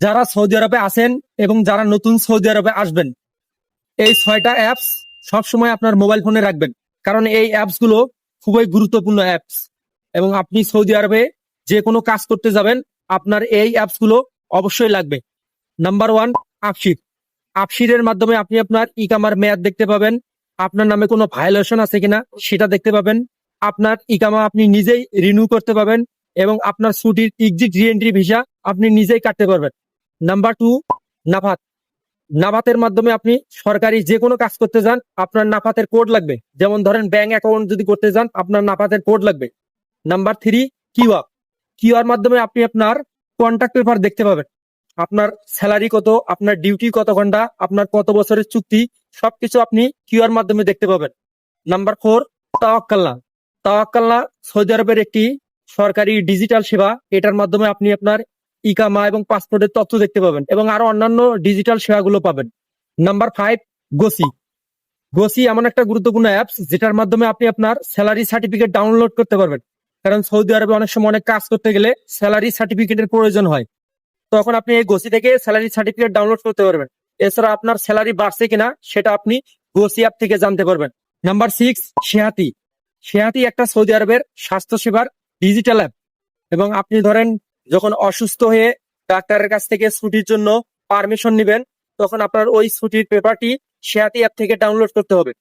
যারা সৌদি আরবে আছেন এবং যারা নতুন সৌদি আরবে আসবেন, এই 6টা অ্যাপস সবসময় আপনার মোবাইল ফোনে রাখবেন, কারণ এই অ্যাপস গুলো খুবই গুরুত্বপূর্ণ অ্যাপস। এবং আপনি সৌদি আরবে যে কোনো কাজ করতে যাবেন, আপনার এই অ্যাপস গুলো অবশ্যই লাগবে। নাম্বার 1, আপশির। আপশিরের মাধ্যমে আপনি আপনার ইকামার মেয়াদ দেখতে পাবেন, আপনার নামে কোনো ভায়োলেশন আছে কিনা সেটা দেখতে পাবেন, আপনার ইকামা আপনি নিজেই রিনিউ করতে পাবেন এবং আপনার ছুটির এক্সিট রিএন্ট্রি ভিসা আপনি নিজেই কাটতে পারবেন। নাম্বার 2, নাফাত। নাফাতের মাধ্যমে আপনি সরকারি যে কোনো কাজ করতে যান, আপনার নাফাতের কোড লাগবে। যেমন ধরেন ব্যাংক অ্যাকাউন্ট যদি করতে যান, আপনার নাফাতের কোড লাগবে। Number 3, QR. কিউআর মাধ্যমে আপনি আপনার কন্ট্রাক্ট পেপার দেখতে পাবেন, আপনার স্যালারি কত, আপনার ডিউটি কত ঘন্টা, আপনার কত বছরের চুক্তি, সবকিছু আপনি কিউআর মাধ্যমে দেখতে পাবেন। নাম্বার 4, তাওয়াক্কালনা। তাওয়াক্কালনা সৌদি আরবের একটি সরকারি ডিজিটাল সেবা। এটার মাধ্যমে আপনি আপনার ইকামা এবং পাসপোর্টের তথ্য দেখতে পাবেন এবং আরো অন্যান্য ডিজিটাল সেবাগুলো পাবেন। নাম্বার 5, গোসি। গোসি এমন একটা গুরুত্বপূর্ণ অ্যাপস যেটার মাধ্যমে আপনি আপনার স্যালারি সার্টিফিকেট ডাউনলোড করতে পারবেন, কারণ সৌদি আরবে অনেক সময় অনেক কাজ করতে গেলে স্যালারি সার্টিফিকেটের প্রয়োজন হয়। তখন আপনি এই গোসি থেকে স্যালারি সার্টিফিকেট ডাউনলোড করতে পারবেন। এছাড়া আপনার স্যালারি বাড়ছে কিনা সেটা আপনি গোসি অ্যাপ থেকে জানতে পারবেন। নাম্বার 6, সেহাতি। সেহাতি একটা সৌদি আরবের স্বাস্থ্য সেবার ডিজিটাল অ্যাপ। এবং আপনি ধরেন যখন অসুস্থ হয়ে ডাক্তারের কাছ থেকে ছুটির জন্য পারমিশন নেবেন, তখন আপনার ওই ছুটির পেপারটি সেহাতি অ্যাপ থেকে ডাউনলোড করতে হবে।